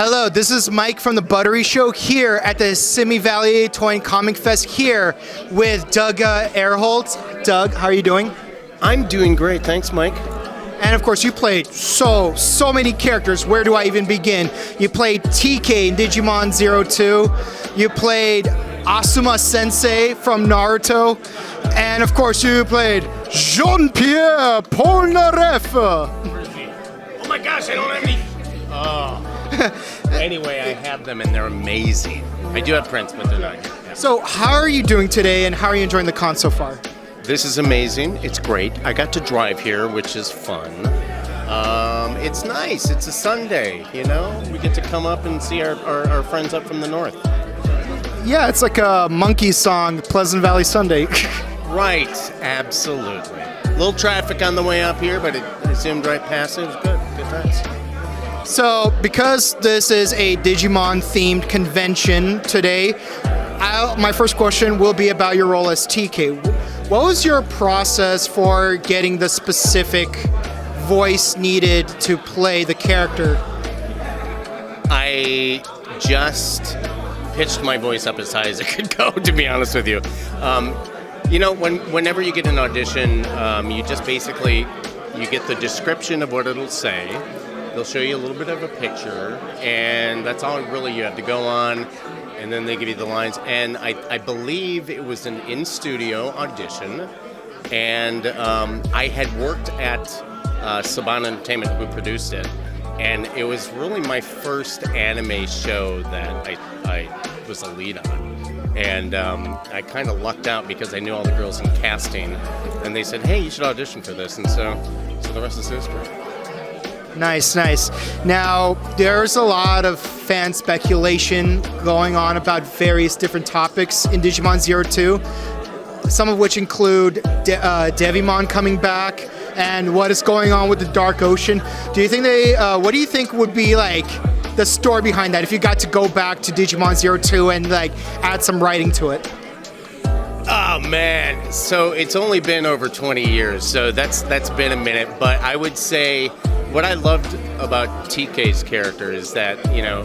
Hello, this is Mike from the Buttery Show here at the Simi Valley Toy and Comic Fest here with Doug Erholtz. Doug, how are you doing? I'm doing great, thanks, Mike. And of course, you played so many characters. Where do I even begin? You played TK in Digimon 02. You played Asuma Sensei from Naruto. And of course, you played Jean-Pierre Polnareff. Oh my gosh, I don't have any. Oh. Anyway, I have them and they're amazing. I do have prints, but they're not here. Yeah. So, how are you doing today and how are you enjoying the con so far? This is amazing. It's great. I got to drive here, which is fun. It's nice. It's a Sunday, you know? We get to come up and see our friends up from the north. Yeah, it's like a monkey song, Pleasant Valley Sunday. Right, absolutely. A little traffic on the way up here, but it zoomed right past it. It was good. Good times. So, because this is a Digimon-themed convention today, my first question will be about your role as TK. What was your process for getting the specific voice needed to play the character? I just pitched my voice up as high as it could go, to be honest with you. You know, whenever you get an audition, you just basically, you get the description of what it'll say. They'll show you a little bit of a picture, and that's all really you have to go on, and then they give you the lines. And I believe it was an in-studio audition, and I had worked at Saban Entertainment, who produced it, and it was really my first anime show that I was a lead on. And I kind of lucked out because I knew all the girls in casting, and they said, hey, you should audition for this, and so the rest is history. Nice, nice. Now, there's a lot of fan speculation going on about various different topics in Digimon 02, some of which include Devimon coming back and what is going on with the Dark Ocean. Do you think what do you think would be like the story behind that if you got to go back to Digimon 02 and like add some writing to it? Oh man, so it's only been over 20 years, so that's been a minute, but I would say what I loved about TK's character is that, you know,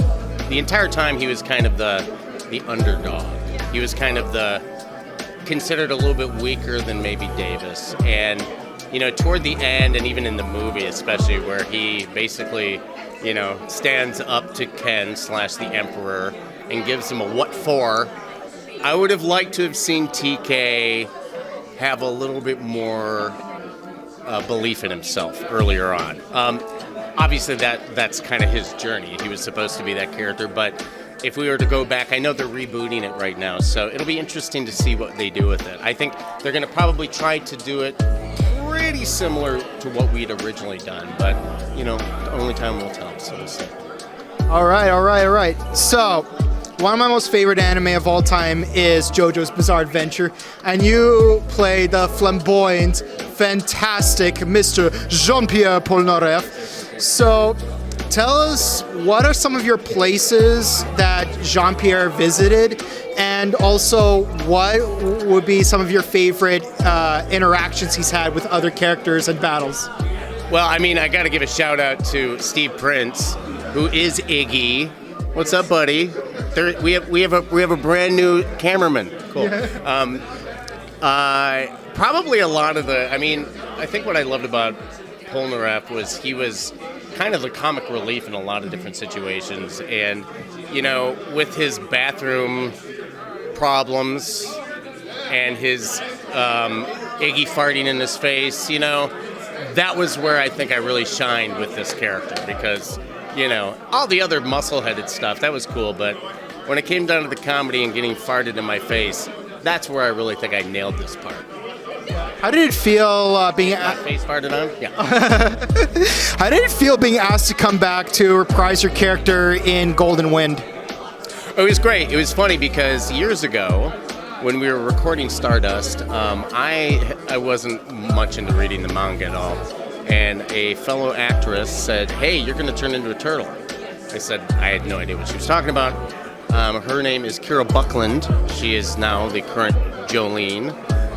the entire time he was kind of the underdog. He was kind of considered a little bit weaker than maybe Davis. And, you know, toward the end, and even in the movie especially, where he basically, you know, stands up to Ken / the Emperor and gives him a what for, I would have liked to have seen TK have a little bit more belief in himself earlier on. Obviously, that's kind of his journey. He was supposed to be that character, but if we were to go back, I know they're rebooting it right now, so it'll be interesting to see what they do with it. I think they're going to probably try to do it pretty similar to what we'd originally done, but, you know, only time will tell, so we'll see. All right. So, one of my most favorite anime of all time is JoJo's Bizarre Adventure, and you play the flamboyant, fantastic Mr. Jean-Pierre Polnareff. So, tell us, what are some of your places that Jean-Pierre visited, and also what would be some of your favorite interactions he's had with other characters and battles? Well, I mean, I got to give a shout out to Steve Prince, who is Iggy. What's up, buddy? We have a brand new cameraman. Cool. Probably a lot of I think what I loved about Polnareff was he was kind of the comic relief in a lot of different situations, and you know, with his bathroom problems and his Iggy farting in his face, you know, that was where I think I really shined with this character, because, you know, all the other muscle-headed stuff, that was cool, but when it came down to the comedy and getting farted in my face, that's where I really think I nailed this part. How did it feel being face farted on? Yeah. How did it feel being asked to come back to reprise your character in Golden Wind? It was great. It was funny because years ago, when we were recording Stardust, I wasn't much into reading the manga at all. And a fellow actress said, hey, you're going to turn into a turtle. I said, I had no idea what she was talking about. Her name is Kira Buckland. She is now the current Jolene.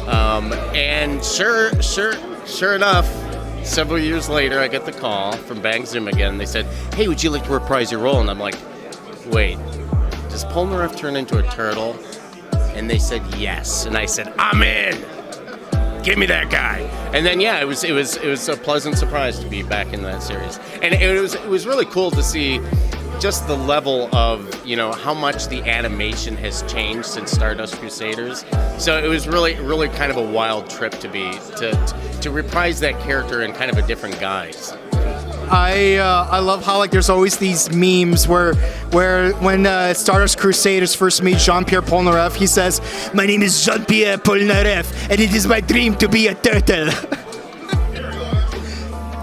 And sure enough, several years later, I get the call from Bang Zoom again. They said, hey, would you like to reprise your role? And I'm like, wait, does Polnareff turn into a turtle? And they said yes. And I said, I'm in. Give me that guy. And then yeah, it was a pleasant surprise to be back in that series. And it was really cool to see just the level of, how much the animation has changed since Stardust Crusaders. So it was really, really kind of a wild trip to reprise that character in kind of a different guise. I love how there's always these memes where when Stardust Crusaders first meet Jean-Pierre Polnareff, he says, "My name is Jean-Pierre Polnareff, and it is my dream to be a turtle."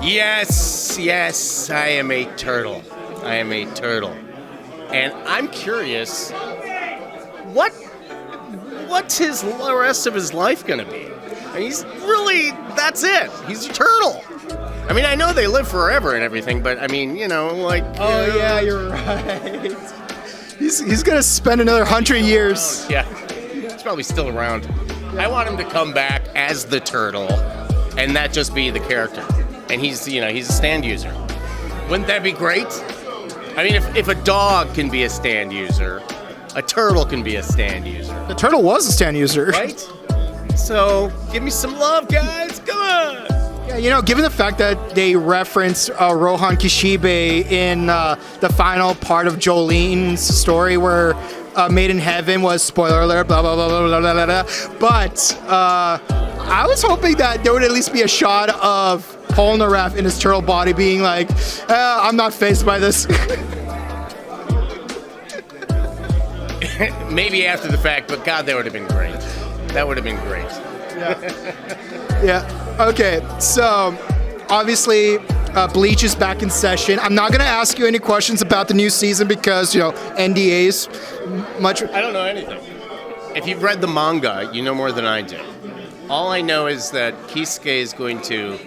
Yes, I am a turtle. And I'm curious, what's the rest of his life gonna be? That's it. He's a turtle. I mean, I know they live forever and everything, but I mean, Oh yeah, you're right. He's gonna spend another 100 years. Yeah, he's probably still around. I want him to come back as the turtle, and that just be the character. And he's a stand user. Wouldn't that be great? I mean, if a dog can be a stand user, a turtle can be a stand user. The turtle was a stand user. Right? So, give me some love, guys. Come on. Yeah, given the fact that they referenced Rohan Kishibe in the final part of Jolene's story where Made in Heaven was, spoiler alert, blah, blah, blah, blah, blah, blah, blah. But I was hoping that there would at least be a shot of Polnareff in his turtle body being like, I'm not fazed by this. Maybe after the fact, but God, that would have been great. That would have been great. Yeah. Okay. So, obviously, Bleach is back in session. I'm not going to ask you any questions about the new season because, NDAs. I don't know anything. If you've read the manga, you know more than I do. All I know is that Keisuke is going to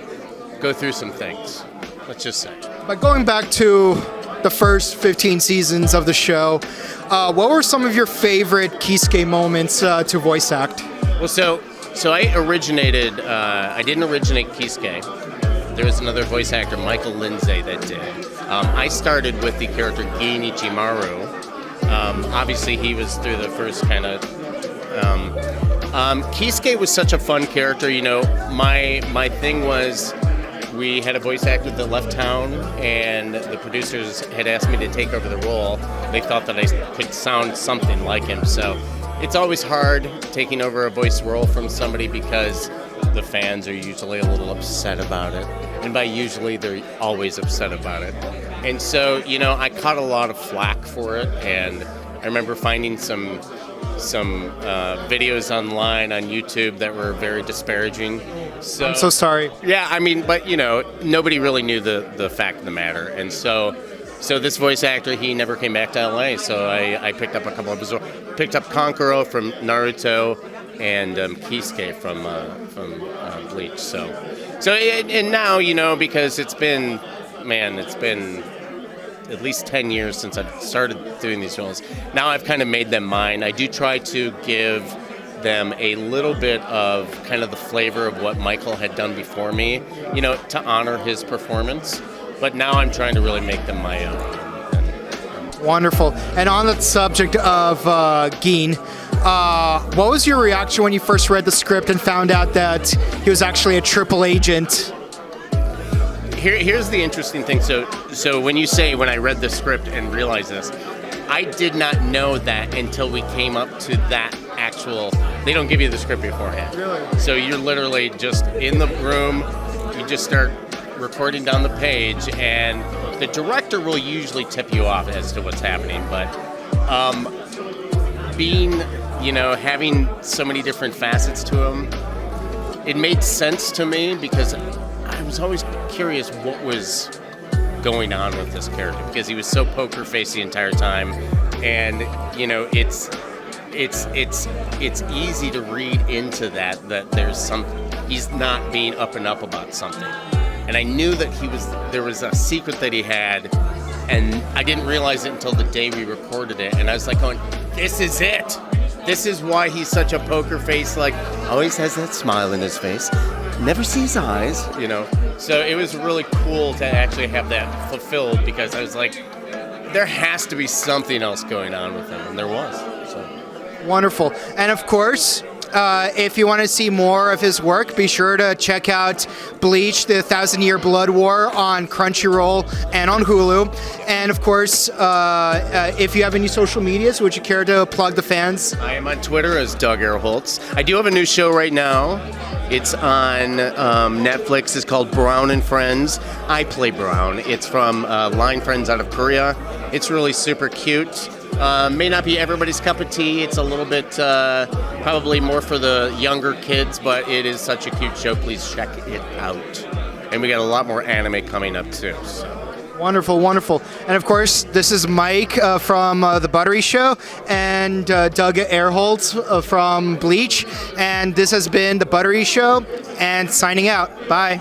go through some things. Let's just say. But going back to the first 15 seasons of the show, what were some of your favorite Keisuke moments to voice act? Well, so I originated. I didn't originate Keisuke. There was another voice actor, Michael Lindsay, that did. I started with the character Gin Ichimaru. Obviously, he was through the first kind of. Keisuke was such a fun character. My thing was, we had a voice actor that left town, and the producers had asked me to take over the role. They thought that I could sound something like him, so it's always hard taking over a voice role from somebody because the fans are usually a little upset about it. And by usually, they're always upset about it. And so, I caught a lot of flack for it, and I remember finding some videos online on YouTube that were very disparaging. So, I'm so sorry. Yeah, I mean, but nobody really knew the fact of the matter, and so this voice actor, he never came back to LA. So I picked up a couple of picked up Kankuro from Naruto and Keisuke from Bleach. So and now because it's been at least 10 years since I've started doing these roles. Now I've kind of made them mine. I do try to give them a little bit of kind of the flavor of what Michael had done before me, to honor his performance. But now I'm trying to really make them my own. Wonderful. And on the subject of Gin, what was your reaction when you first read the script and found out that he was actually a triple agent? Here's the interesting thing. So when I read the script and realized this, I did not know that until we came up to that actual. They don't give you the script beforehand. Really? So you're literally just in the room. You just start recording down the page, and the director will usually tip you off as to what's happening. But having so many different facets to him, it made sense to me because I was always curious what was going on with this character because he was so poker faced the entire time, and it's easy to read into that there's he's not being up and up about something, and I knew that there was a secret that he had, and I didn't realize it until the day we recorded it, and I was like going, this is it. This is why he's such a poker face, always has that smile in his face. never sees eyes. You know, so it was really cool to actually have that fulfilled because I was like, there has to be something else going on with him, and there was. So. Wonderful. And of course, if you want to see more of his work, be sure to check out Bleach, the 1,000-Year Blood War on Crunchyroll and on Hulu. And of course, if you have any social medias, would you care to plug the fans? I am on Twitter as Doug Erholtz. I do have a new show right now. It's on Netflix. It's called Brown and Friends. I play Brown. It's from Line Friends out of Korea. It's really super cute. May not be everybody's cup of tea. It's a little bit probably more for the younger kids, but it is such a cute show. Please check it out. And we got a lot more anime coming up too. So. Wonderful, wonderful. And of course, this is Mike from the Buttery Show and Doug Erholtz from Bleach. And this has been the Buttery Show and signing out. Bye.